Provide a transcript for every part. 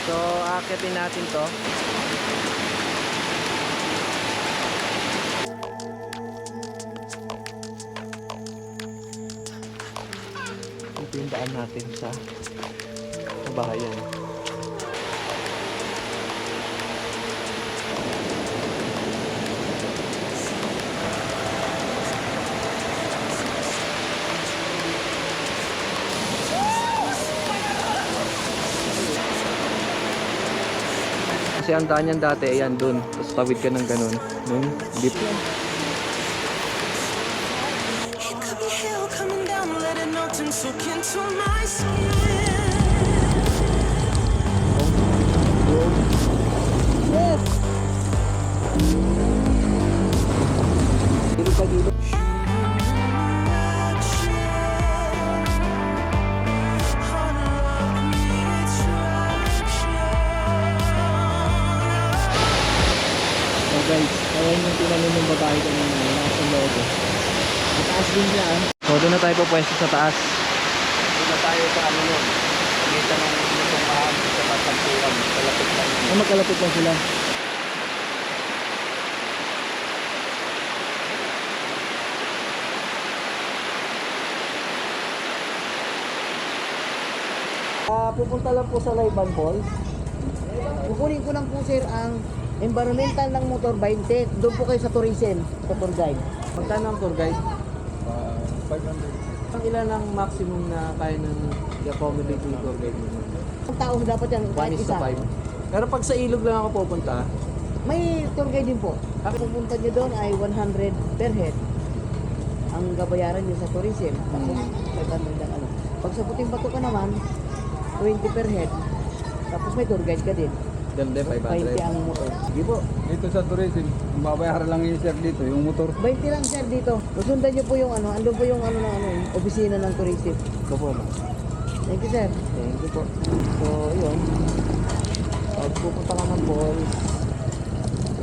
So, aakitin natin to. Ito yung daan natin sa bahayan. Kasi ang daan yan dati, ayan dun. Tapos tawid ka ng ganun. Nung deep. Yes! Dito pa dito. So guys, ayan yung tinanin ng babae ko ng nasa logo. Mataas din niya ah. So doon na tayo pupwesto sa taas. Doon na tayo sa ano nun. Pagkita ng lutong mahal sa tatagpuan. Kalapit lang. Ah, magkalapit lang sila. Pupunta lang po sa Laiban Falls. Kukunin ko lang po sir ang environmental ng motor 20. Doon po kayo sa tourism, sa tour guide. Magkano ang tour guide? 500. Ang ilan ang maximum na kaya ng i-accommodate ng tour guide mo? Ang tao dapat yan, 1 kahit is to isa. 5. Pero pag sa ilog lang ako pupunta, May tour guide din po. Ang pupunta nyo doon ay 100 per head. Ang gabayaran nyo sa tourism. Tapos, 500 ang ano. Pag sa Puting Bato ka naman, 20 per head. Tapos may tour guide ka din. ganda 20 500. ang motor. Sige po. Dito sa tourism, mabayaran lang yung sir dito, yung motor. 20 lang sir dito. Susundan nyo po yung ano, andun po yung ano na ano, yung opisina ng tourism. Ito po. Thank you sir. Thank you po. So, yun. Pag pupunta ka ng falls,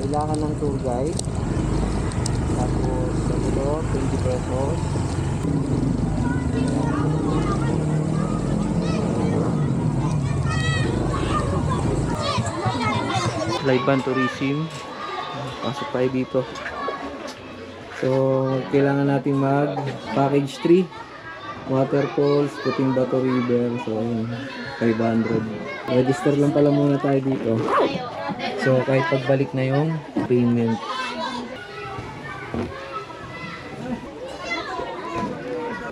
kailangan ng tour guide. Tapos, ito, 20 pesos. Laiban Tourism. Pasok tayo dito. So, kailangan natin mag package 3. Waterfalls, Puting Bato River. So, ayun, 500. Register lang pala muna tayo dito. So, kahit pagbalik na yung payment.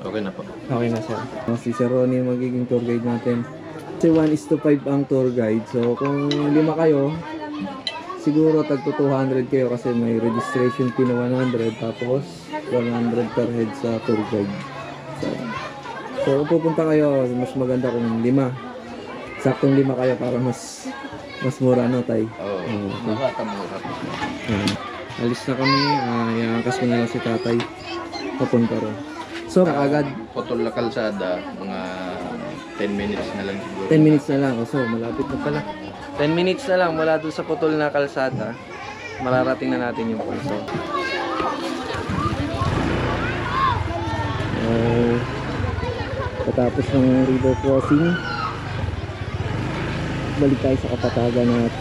Okay na po. Okay na siya. Si Sir Ronnie yung magiging tour guide natin. Kasi 1:5 ang tour guide. So, kung 5 kayo, siguro tagto 200 kayo kasi may registration fee na 100 tapos 100 per head sa tour guide. So kung pupunta kayo, mas maganda kung 5. Saktong 5 kayo para mas mura no tay. Oo. Makakamura. Alis na kami, iangkas ko na lang si tatay papunta ron. So agad Putol na kalsada, mga 10 minutes na lang siguro. 10 minutes na lang. So malapit na pala. 10 minutes na lang mula doon sa putol na kalsada. Mararating na natin yung pulso. Patapos ng river crossing, balik tayo sa Kapatagan at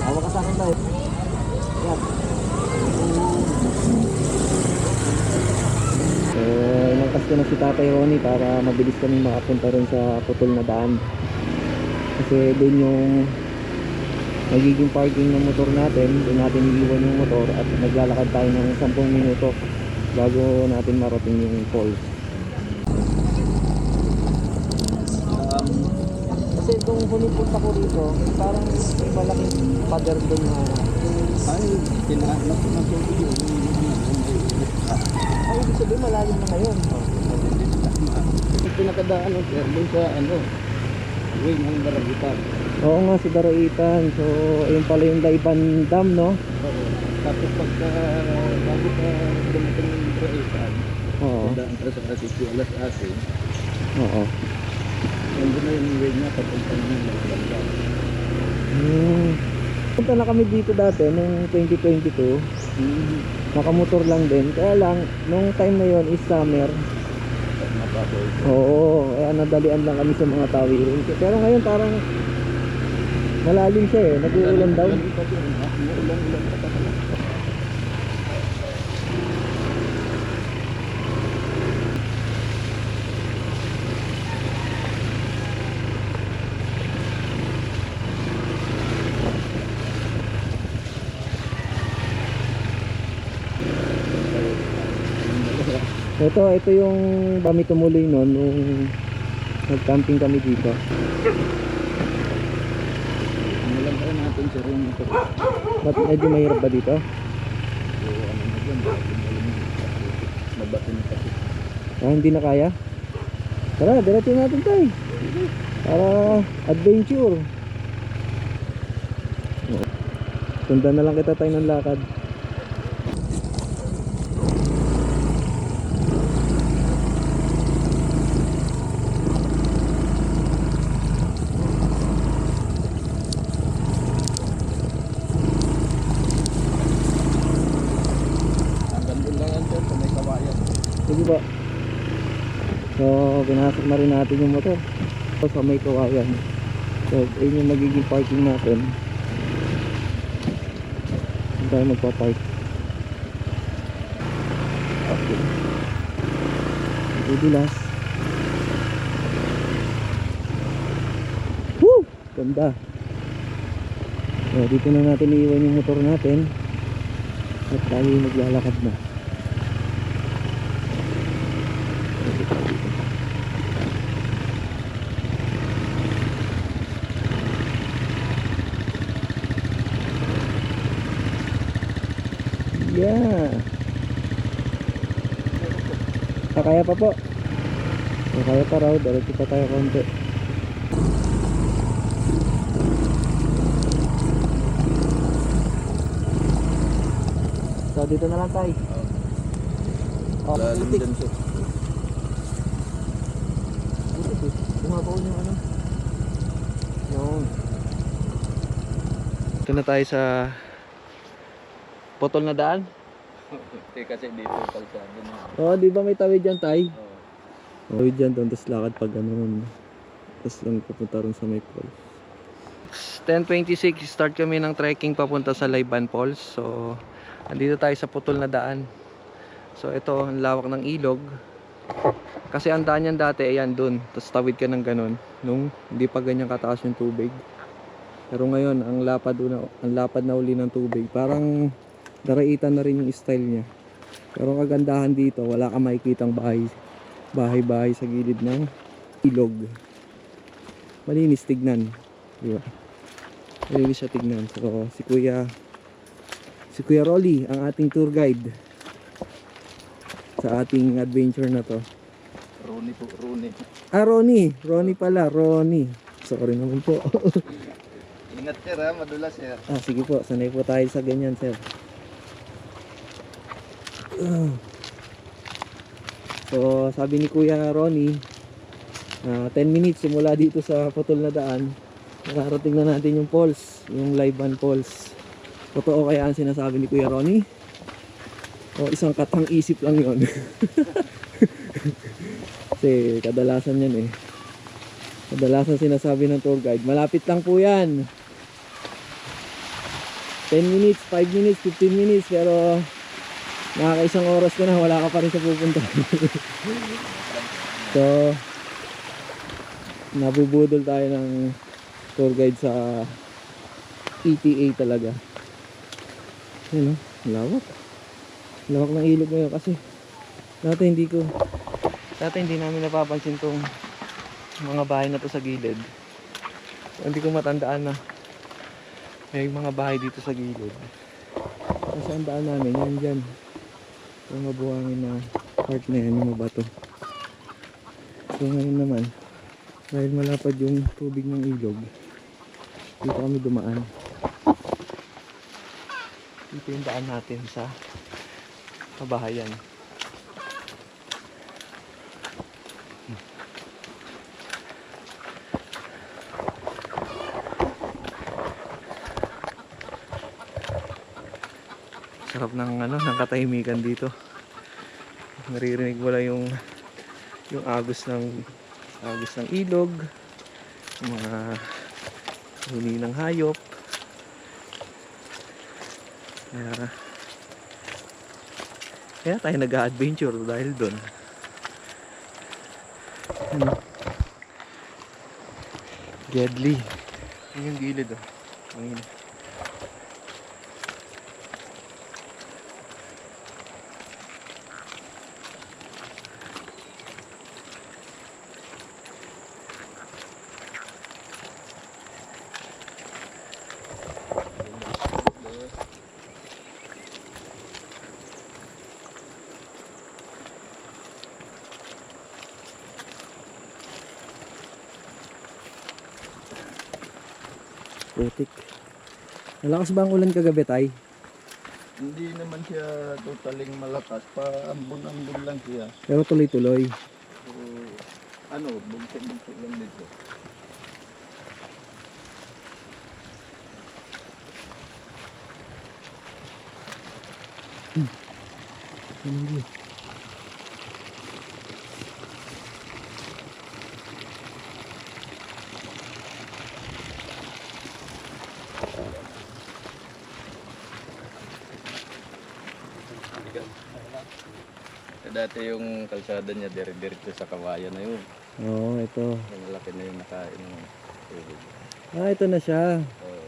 hawak ka sa akin tayo. Yan. So, inangkas ko na si Tatay Ronnie para mabilis kami makapunta rin sa putol na daan. Kasi doon yung magiging parking ng motor natin. Doon natin iiwan yung motor at naglalakad tayo ng 10 minuto bago natin marating yung falls. Kasi itong pumipunta ko rito, parang may malaking pader doon na Ay, kinahanap ko ng tubig yun. Ay, ibig sabihin malalim na ngayon. Pinakadaan ng sir, doon sa ano, wing ng Baragitan. Oo nga, si Daraitan. So, ayun pala yung Laiban Dam, no? Tapos pagka bago ka dumating ng Baragitan, Oo. daan ka sa Asisi, alas asin, Oo. nandun na yung wing niya, papunta na ng Baragitan. Punta na kami dito dati nung 2022. Nakamotor lang din. Kaya lang, nung time na yon is summer. mababaw. Oo, kaya nadalian lang kami sa mga tawirin. Pero ngayon parang malalim siya eh, nag-uulan daw. Ulan pa talaga. Ito yung kami tumuloy noon nung nag-camping kami dito. Alam tayo natin sir yung ito. Ba't medyo mahirap ba dito? So ano na dyan, nabatin na kasi. Ah, hindi na kaya? Tara, diretso natin tayo. Para adventure. Sundan na lang kita tayo ng lakad. Hanggang doon lang yan sir, kung may kawayan. Sige ba? So, pinasok na rin natin yung motor. So, sa may kawayan. So, yun yung magiging parking natin. Saan tayo magpa-park? Okay. Dudulas. Woo! Ganda. So, dito na natin iiwan yung motor natin. At tayo maglalakad na. Yeah. Kaya pa po. Kaya pa raw, diretso pa tayo konti. So dito na lang tayo. Lalim dyan sir. Bumabaw yung ano. Yun. Ito na tayo sa potol na daan. Hindi kasi dito kalsado na. Oo, di ba may tawid dyan tayo? Oo. Tawid dyan doon, tapos lakad pa ganoon. Tapos lang papunta rin sa may falls. 10:26, start kami ng trekking papunta sa Layban Falls. So, andito tayo sa putol na daan. So, ito, ang lawak ng ilog. Kasi ang daan yan dati, ayan dun. Tapos tawid ka ng ganon. Nung hindi pa ganyan kataas yung tubig. Pero ngayon, ang lapad na uli ng tubig. Parang daraitan na rin yung style niya. Pero ang kagandahan dito, wala kang makikitang bahay sa gilid ng ilog. Malinis tignan. Di ba? Malinis siya tignan. So, si Kuya Rolly, ang ating tour guide sa ating adventure na to. Rooney po, Rooney. Ah, Ronnie pala, Ronnie. Sorry naman po. Ingat sir ha, madulas sir. Ah, sige po, sanay po tayo sa ganyan, sir. So, sabi ni Kuya Ronnie, 10 minutes simula dito sa putol na daan, nakarating na natin yung falls, yung Layban Falls. Totoo kaya ang sinasabi ni Kuya Ronnie? O isang katang isip lang yon? Kasi kadalasan yan eh. Kadalasan sinasabi ng tour guide, malapit lang po yan. 10 minutes, 5 minutes, 15 minutes, pero nakakaisang oras ka na, wala ka pa rin sa pupunta. So, nabubudol tayo ng tour guide sa ETA talaga. Yun o, lawak. Lawak ng ilog ngayon kasi dati hindi namin napapansin tong mga bahay na to sa gilid. So, hindi ko matandaan na may mga bahay dito sa gilid. Kasi ang daan namin, yan dyan. Yung mabuhangin na part na yan, yung mabato. So ngayon naman, dahil malapad yung tubig ng ilog, dito kami dumaan. Dito yung daan natin sa kabahayan. Sarap ng ng katahimikan dito. Naririnig mo lang yung yung agos ng ilog, yung mga huni ng hayop. Kaya tayo nag-a-adventure dahil doon. Ano? Deadly. Yun yung gilid oh. Ayun. Putik. Malakas ba ang ulan kagabi, Tay? Hindi naman siya totaling malakas. Paambon-ambon lang siya. Pero tuloy-tuloy. So, bugsik-bugsik lang dito. Hindi. Dati yung kalsada niya dire-diretso sa kawayan na yun. Oo, ito. Yung malaki na yung nakain ng tubig. Ito na siya. Oo.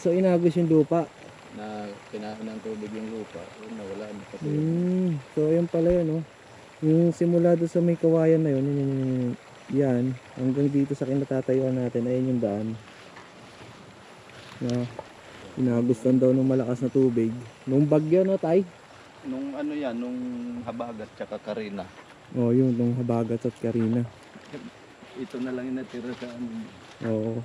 So, inagos yung lupa. Na kinain ng tubig yung lupa, nawala na kasi. So, yun pala yun, oh. Yung simula doon sa may kawayan na yun, yan, hanggang dito sa kinatatayuan natin, ayun yung daan. Na, inagos lang daw ng malakas na tubig. Nung bagyo, no, Tay? Nung nung Habagat tsaka Karina. Oo, yun, nung Habagat at Karina. Ito na lang yung natira sa amin. Oo.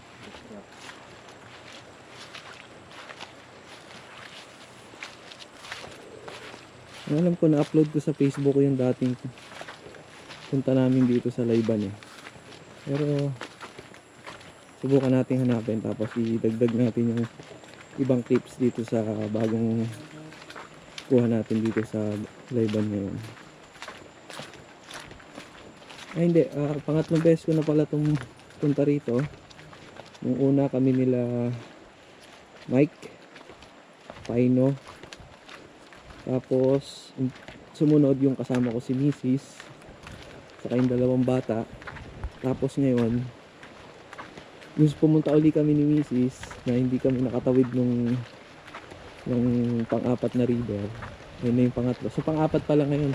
Alam ko, na-upload ko sa Facebook ko yung dating punta namin dito sa Layban eh. Pero subukan natin hanapin, tapos idagdag natin yung ibang clips dito sa bagong kuha natin dito sa Layban ngayon. Ay hindi, pangatlong beses ko na pala itong punta rito. Nung una kami nila Mike, Paino, tapos sumunod yung kasama ko si Mrs. Saka yung dalawang bata. Tapos ngayon pumunta uli kami ni Mrs. na hindi kami nakatawid nung pang-apat na river. Ayun na yung pangatlo. So pang-apat pala ngayon.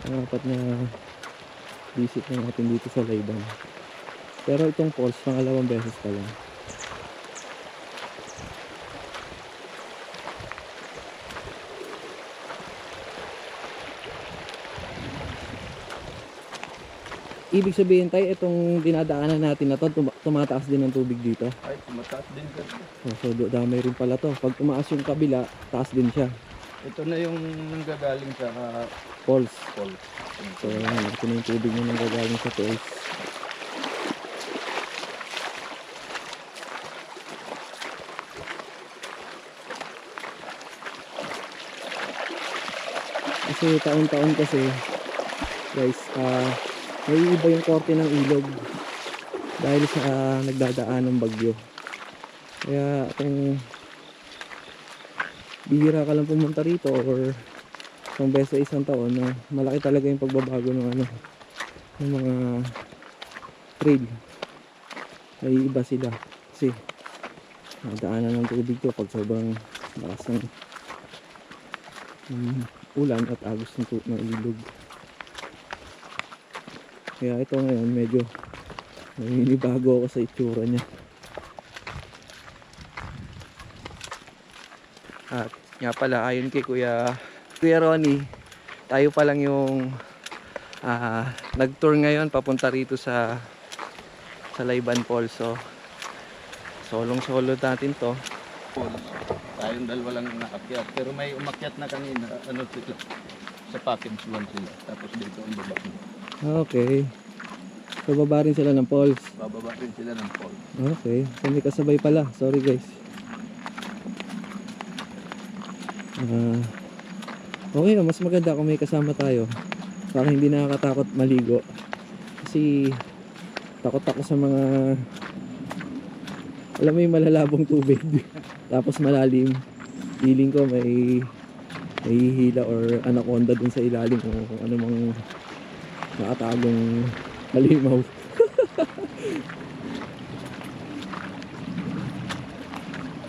Pang-apat na visit na natin dito sa Layban. Pero itong falls, pangalawang beses pa lang. Ibig sabihin, Tay, itong dinadaanan natin na to, tumataas din ang tubig dito. Ay, mataas din kasi. So damay rin pala to. Pag tumaas yung kabila, taas din siya. Ito na yung nanggagaling sa Falls. falls. So ito na yung tubig na nanggagaling sa falls. Kasi taon-taon kasi, guys, may iba yung korte ng ilog dahil sa nagdadaan ng bagyo. Kaya kung bihira ka lang pumunta rito or isang beses sa isang taon, na malaki talaga yung pagbabago ng ng mga trail. May iba sila kasi nadaanan ng tubig to pag sobrang lakas ng ulan at agos ng ilog. Kaya ito ngayon medyo naninibago ako sa itsura niya. At nga pala, ayon kay Kuya Ronnie, tayo pa lang yung nag-tour ngayon papunta rito sa Layban Falls. So solong-solo natin to. Tayong dalawa lang naakyat. Pero may umakyat na kanina. Sila? Sa package 1 sila. Tapos dito ang baba. Okay. So baba rin sila ng falls. Bababa rin sila ng falls. Okay. So may kasabay pala. Sorry guys. Okay, mas maganda kung may kasama tayo. para hindi nakakatakot maligo. Kasi takot ako sa mga, alam mo yung malalabong tubig tapos malalim. Feeling ko may hila or anaconda dun sa ilalim o kung ano mang nakatagong halimaw.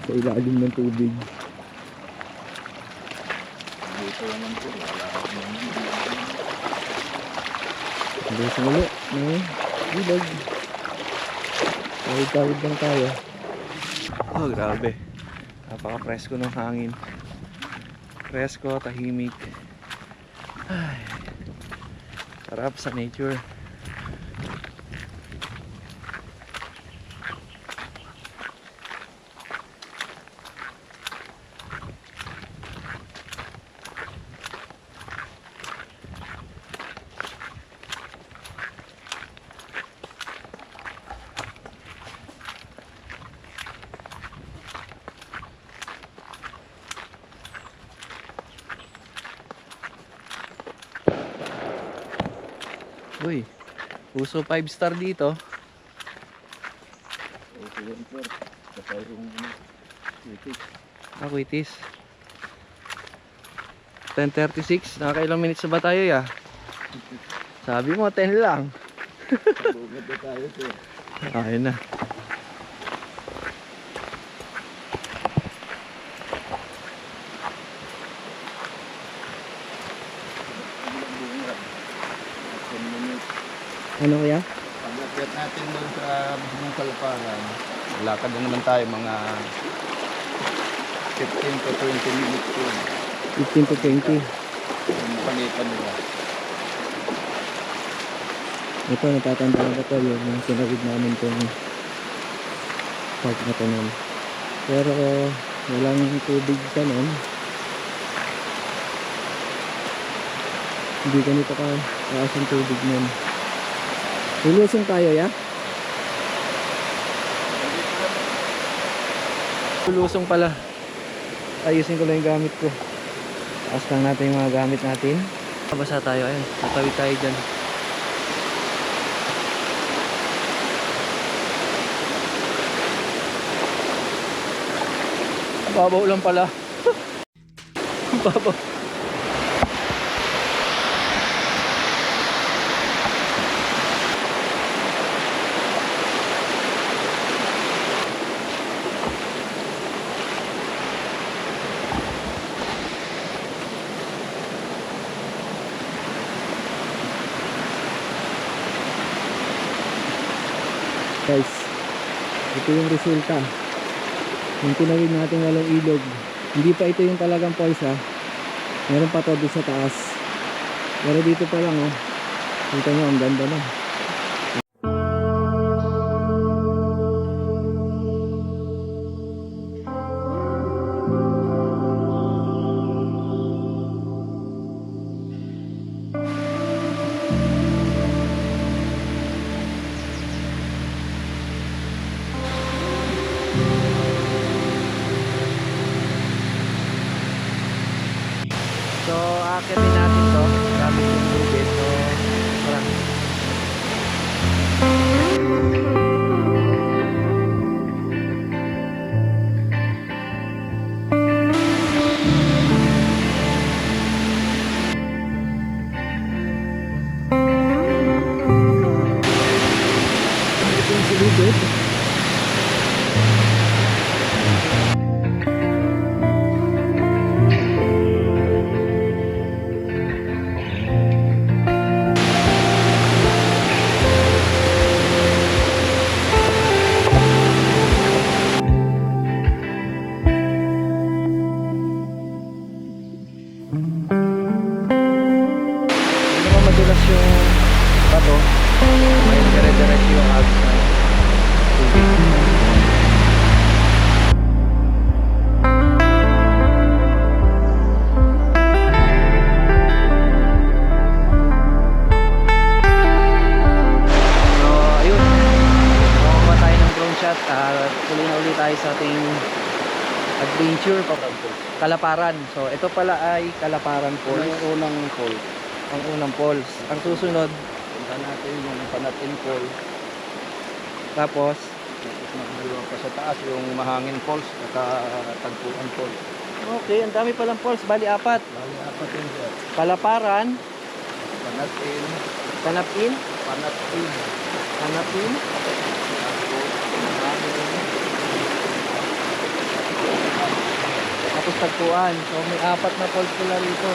Sa ilalim ng tubig. Dito naman po, wala akong Hanggang sa muli ng ilog. Tawid-tawid lang tayo. Oh, grabe. Napaka-presko ng hangin. Presko, tahimik. Ay, sarap sa nature. Uy, puso 5 star dito. okay yan, sir. Kapag yung itik. Ako itis. 10:36, nakakailang minutes na ba tayo ya? Sabi mo 10 lang. Bugad na tayo, sir. Ayun na. Ano kaya? Pag-akyat natin doon sa mismong Kalaparan, lakad na naman tayo mga 15 to 20 minutes yun. 15 to 20. Yung pagitan nila. Ito, natatandaan ko to yung sinawid namin itong park na to nun. Pero walang tubig ka nun. Hindi ganito ka taas yung tubig nun. Lulusong tayo ya? Lulusong pala. Ayusin ko lang yung gamit ko. Taas lang natin yung mga gamit natin. Basa tayo, ayun. Tatawid tayo dyan. Babaw lang pala. Babaw. Guys, ito yung resulta. Yung tinawid natin walong ilog, hindi pa ito yung talagang falls ha. Meron pa to doon sa taas. Pero dito pa lang oh. Kita nyo, ang ganda na. So, aakitin natin to gamit yung tubig. So, parang ito yung silidot. Hindi naman madulas yung bato. May dire-diretso yung agos na tubig. So, ayun. Makakuha tayo ng drone shot at tuloy na ulit tayo sa ating adventure. Kalaparan. So, ito pala ay Kalaparan Falls. Unang fall. ang unang falls. Ang susunod, Punta natin yung Panatin Fall. tapos, Tapos magdalawa pa sa taas yung Mahangin Falls at Tagpuan Falls. okay, ang dami palang falls. Bali, 4. Bali, apat yun sir. Palaparan, Panatin, Tanapin, Panatin, Tanapin, tapos Tagpuan. So, may 4 na falls pala rito.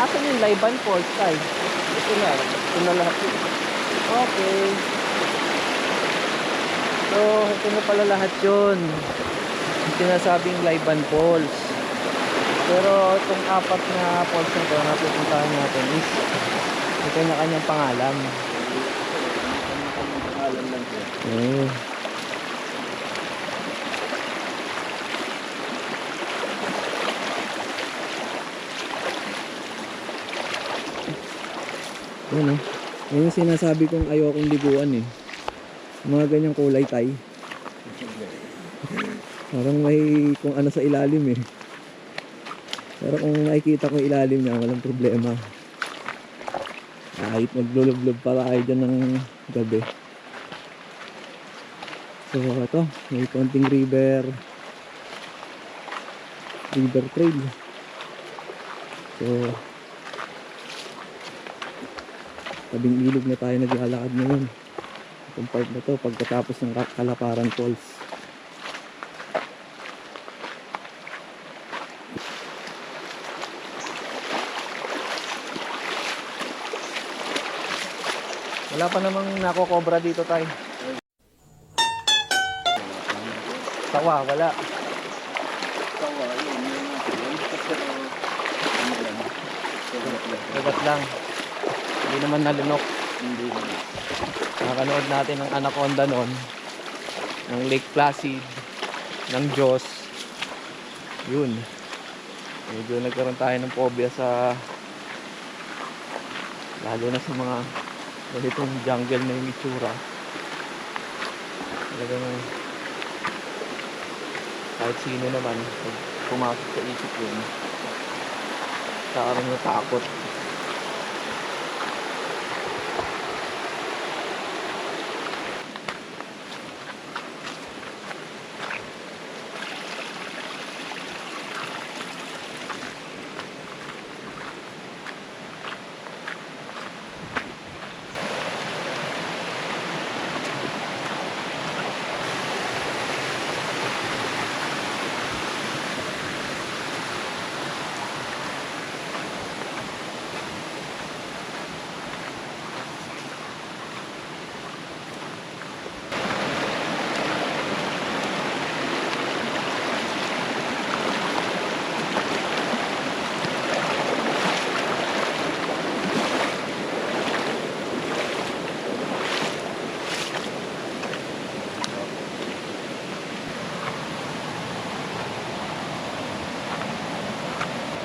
Asan yung Laiban Falls, Tay? ito na lahat yun. Okay. So, ito na pala lahat yun. Yung sinasabing Laiban Falls. Pero itong 4 na falls na ito na pupuntahan natin is may kanya-kanyang pangalan. Kanya-kanyang pangalan lang sir. Oh. Yan, oh. Yan yung sinasabi kong ayokong liguan eh. Mga ganyang kulay, Tay. Parang may kung ano sa ilalim eh. Pero kung nakikita ko yung ilalim niya, walang problema. Kahit maglulublob pa tayo dyan ng gabi. So ito, may konting river trail. So tabing ilog na tayo naglalakad ngayon. Itong part na to pagkatapos ng Kalaparan Falls. Wala pa namang nakokobra dito tayo. Sawa, wala. Tawa, yun yun. Pero, ano lang. Ugat lang. Hindi naman nalunok. Hindi na. Nakanood natin ng Anaconda noon. Ng Lake Placid. Ng Diyos. Yun. Medyo nagkaroon tayo ng phobia sa lalo na sa mga ganitong jungle na yung itsura. Talagang kahit sino naman pag pumasok sa isip yun kakaroon ng takot.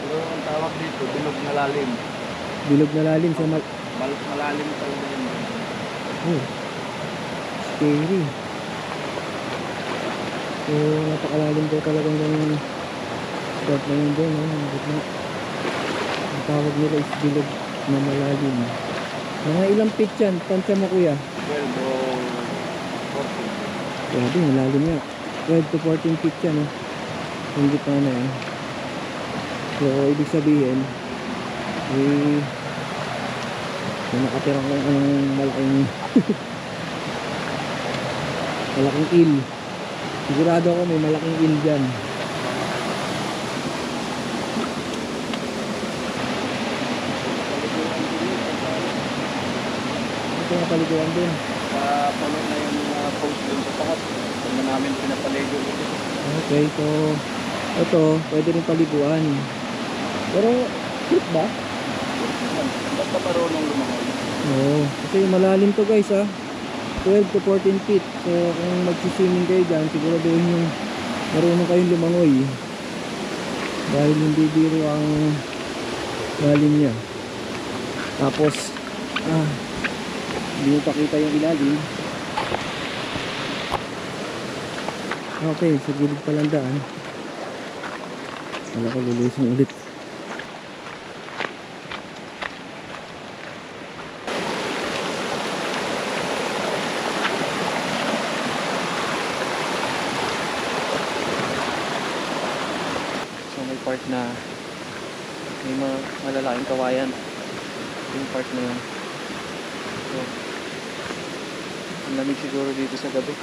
Pero ang tawag dito, bilog na lalim. Bilog na lalim sa Malalim talaga yun. oh, scary. So napakalalim daw talagang ng spot na yun doon, no? Ang tawag nila is bilog na malalim. Mga ilang feet yan, tansya mo kuya? 12 o 14. Grabe, malalim yan. 12 to 14 feet yan, no? Yung gitna na yan. So ibig sabihin may nakatira kong malaking malaking eel. Sigurado ako may malaking eel dyan. Ito nga paliguan din. Puno na yung post dun sa taas. Ito na namin pinapaligo dito. Okay, so ito pwede rin paliguan. Pero trip ba? Basta marunong lumangoy. Oo, kasi malalim to guys, 12 to 14 feet. So kung magsiswimming kayo dyan, siguraduhin yung marunong kayong lumangoy. Dahil hindi biro ang lalim niya. Tapos hindi mo pakita yung ilalim. Okay, sa gilid palang daan. Wala ko lulusin ulit. na may mga malalaking kawayan yung part na yun. So, ang lamig siguro dito sa gabi.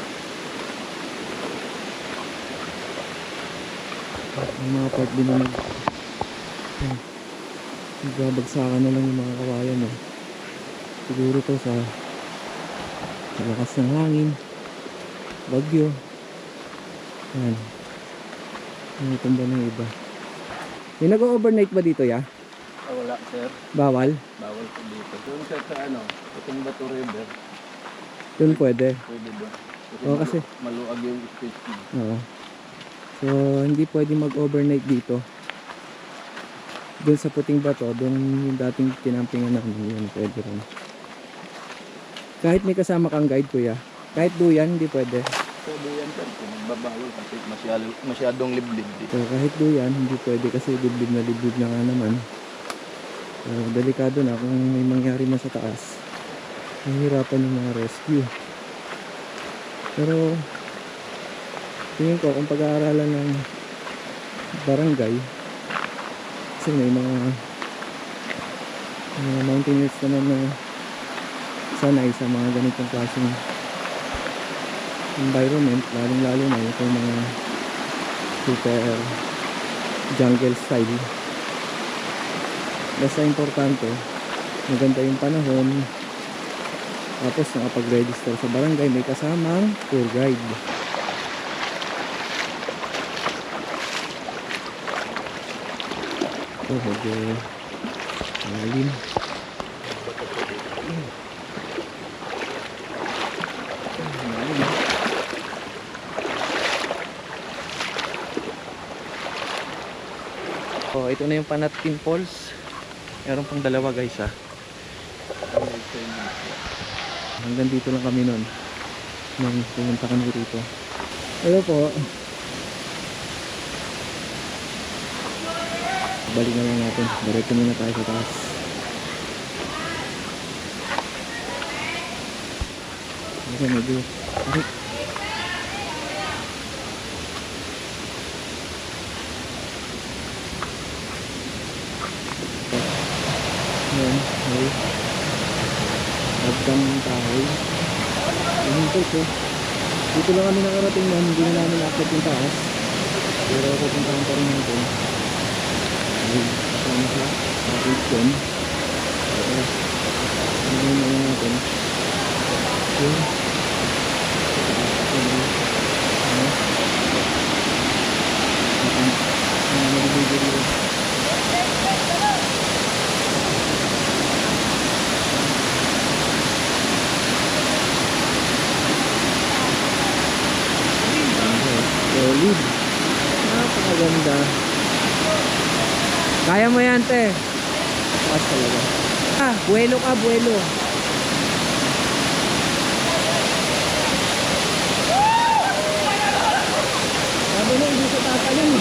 Yung mga part din na nagbabagsakan na lang yung mga kawayan eh. Siguro to sa lakas ng hangin, bagyo. Yan. Tumba ng iba. May nag-overnight ba dito ya? Wala sir, Bawal? bawal po dito. Doon sir sa Puting Bato River, Doon pwede. pwede doon. Oo, kasi maluag yung space mo. Oo. So, hindi pwede mag-overnight dito. Doon sa Puting Bato, doon yung dating kinampingan namin, yun pwede rin. Kahit may kasama kang guide, kuya. Kahit duyan, hindi pwede. Pwede yan sir, kung magbabawal kasi masyadong liblib dito. So, kahit duyan, hindi pwede kasi liblib na nga naman. So, delikado na kung may mangyari man sa taas. Mahirapan yung mga rescue. Pero, tingin ko kung pag-aaralan ng barangay, kasi may mga mountaineers naman na sanay sa mga ganitong klaseng environment, lalong-lalo na itong mga super jungle style. Basta importante, maganda yung panahon, tapos nakapag-register sa barangay, may kasamang tour guide. So, medyo malalim. Oh, ito na yung Panatkin Falls. Meron pang dalawa guys ha. Hanggang dito lang kami nun nung pumunta kami rito. Hello po. Balik na lang natin. Diretso muna tayo sa taas. Kasi medyo yan, okay. Agdang tahoy. Hinintay ko. Dito lang kami nakarating na, hindi na namin akit yung taas. Pero pupuntahan pa rin natin. Okay, kasama sa ating dyan. Okay, ano na natin. Okay. Solid. Napakaganda. Kaya mo yan, te. Pas talaga. Buwelo ka, buwelo. Sabi na, hindi sa tatalong.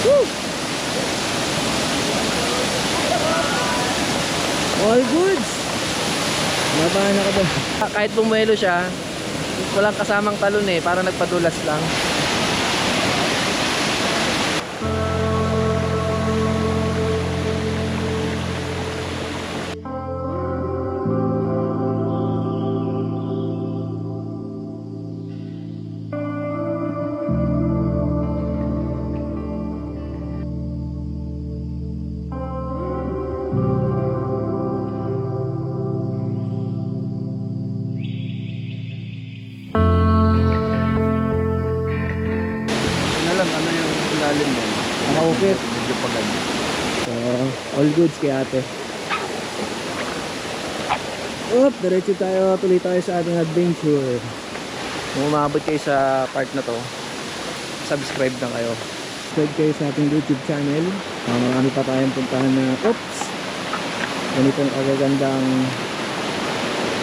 Woo! All goods. Labahan ako doon. Kahit bumuelo siya, walang kasamang talon eh, para nagpadulas lang. Ano yung ilalim mo? Nakaupit. Medyo pagano. So, all goods kay ate. Up, diretso tayo, tuloy tayo sa ating adventure. Kung umabot kayo sa part na to, subscribe lang kayo. Subscribe kayo sa ating YouTube channel. Marami pa tayong puntahan na, oops, ganitong kagagandang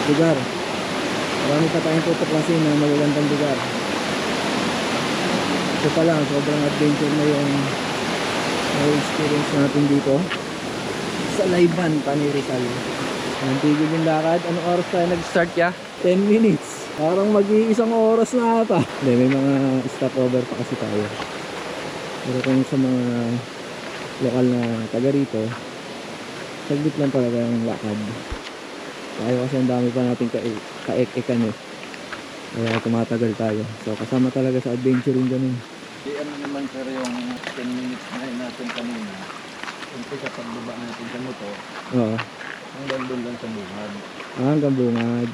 lugar. Marami pa tayong tutuklasin na magagandang lugar. Ito pa lang, sobrang adventure na yung experience natin dito sa Layban, Panay Rizal. Ang tigil yung lakad. Anong oras tayo nag-start ya? 10 minutes. Parang mag-iisang oras na ata. Hindi, may mga stopover pa kasi tayo. Pero kung sa mga lokal na taga rito, saglit lang talaga yung lakad. Tayo kasi ang dami pa natin kaek-ekan eh. Kaya tumatagal tayo. So kasama talaga sa adventure yung ganun. Di ano naman sir yung 10 minutes na natin kanina. Umpisa pagbaba natin sa motor, Oo. hanggang doon lang sa bungad. Hanggang bungad.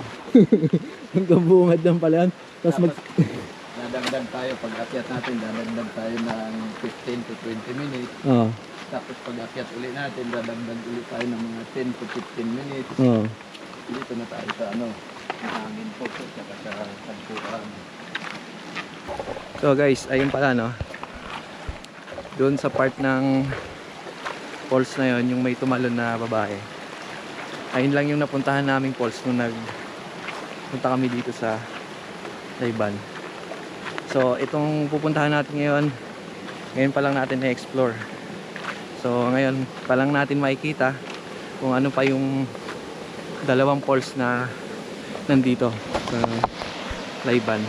Hanggang bungad lang pala yan. Tapos mag... Dadagdag tayo, pag akyat natin, dadagdag tayo ng 15 to 20 minutes. Oo. Tapos pag akyat ulit natin, dadagdag ulit tayo ng mga 10 to 15 minutes. Oo. Dito na tayo sa ano, hangin po, saka sa tagpuan. So guys, ayun pala no. Doon sa part ng falls na yon, yung may tumalon na babae. Ayun lang yung napuntahan naming falls nung punta kami dito sa Layban. So itong pupuntahan natin ngayon pa lang natin na-explore. So ngayon pa lang natin makikita kung ano pa yung dalawang falls na nandito sa Layban.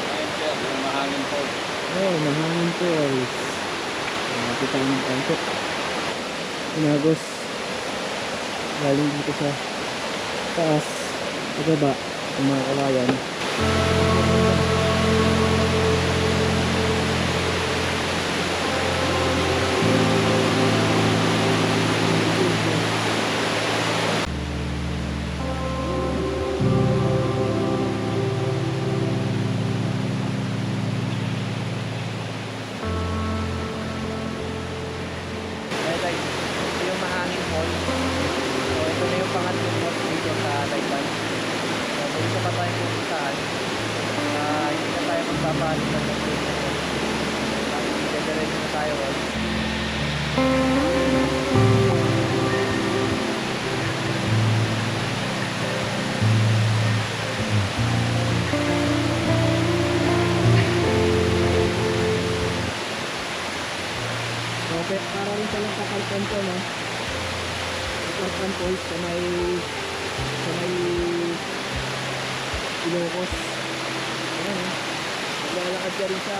Ayun sir, yung mahangin po. Oh, mahangin falls. Nakita ng kanto. Inagos. Galing dito sa taas. Sa baba. Yung mga kawayan. Kaya guys, ito yung mahangin falls. So ito na yung pangatlong falls dito sa Layban. So may isa pa tayong pupuntahan. Hindi na tayo magbabalik sa falls na ito. Tapos dediretso na tayo guys. Okay, para rin palang kakalpan ko, no? Kakalpan falls sa may Ilocos. Ayan, no? Maglalakad ka rin sa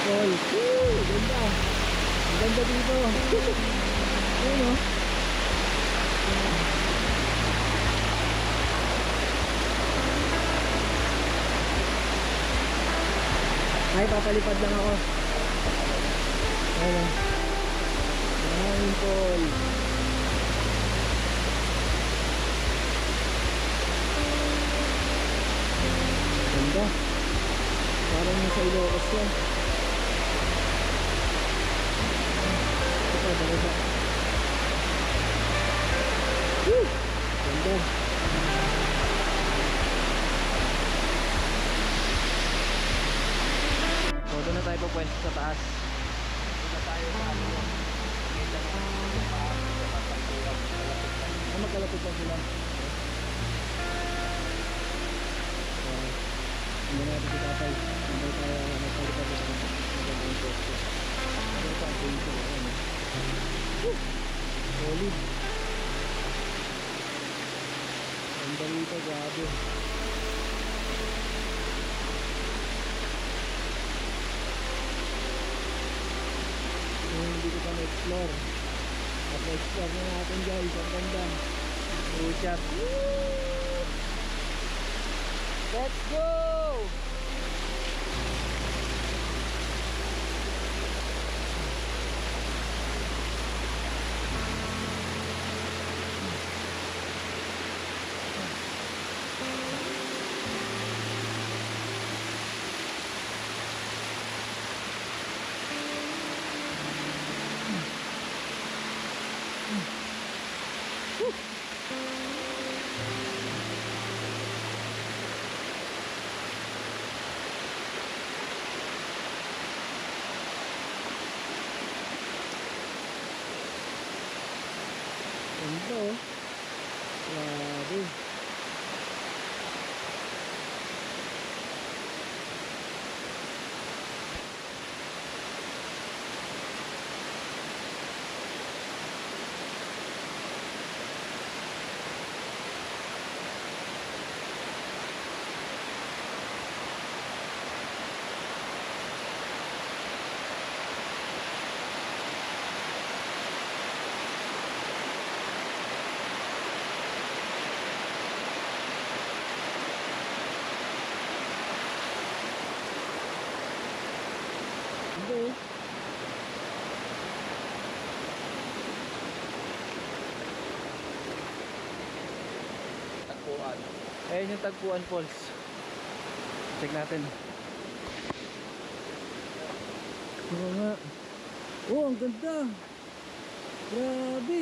falls. Woo! Ganda! Ang ganda dito. Ayan, no? Ay, papalipad lang ako. Ayan. Mahangin falls. Ganda. Parang yung sa Ilocos yan. Ito, talaga. Woo! Ganda. So, doon na tayo pupwesto sa taas. Doon na tayo sa ano yun. Kita na yung taas. Magkalapit lang sila. Hindi natin si tatay. Hindi tayo nagpalipat sa kanya. Magandang pwesto. Ano pa ang pwesto? Woo! Solid. Ang balita, grabe. Hindi ko pa na-explore. At na-explore na natin guys. Ang ganda. True shot. Let's go! Ganda oh. Grabe. Ganda oh. Tagpuan. Ayan yung Tagpuan Falls. Check natin. Oo nga. Oh, ang ganda. Grabe.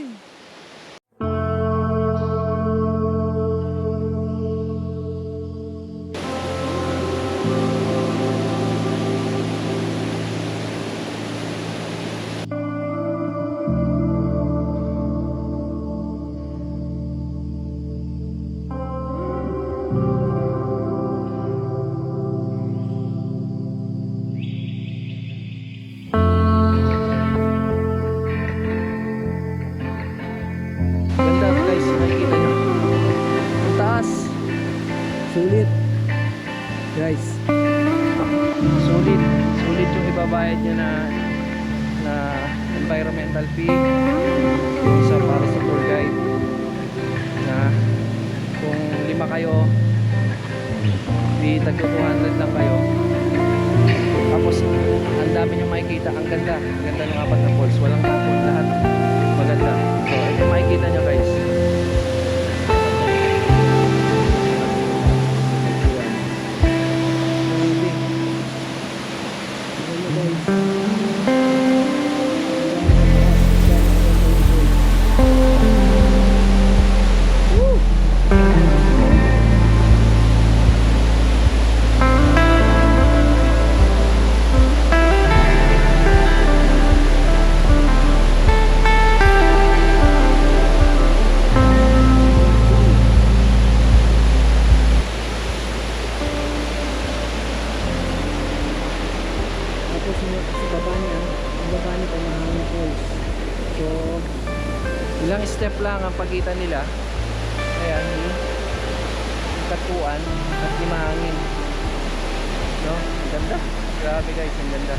Ganda guys, nakikita nyo. Ang taas. Sulit. Guys. Sulit. Sulit yung ibabayad nyo na environmental fee. Isa para sa tour guide. Na kung 5 kayo, tag 200 lang kayo. Tapos ang dami nyo makikita. Ang ganda. Ang ganda ng apat na falls. Walang tapon. Lahat maganda. So ito makikita nyo guys. Tapos sa baba niya, ang baba niya ay mahangin falls. So, ilang step lang ang pagitan nila. Ayan, yung Tagpuan at Limahangin. No? Ang ganda. Grabe guys, ang ganda.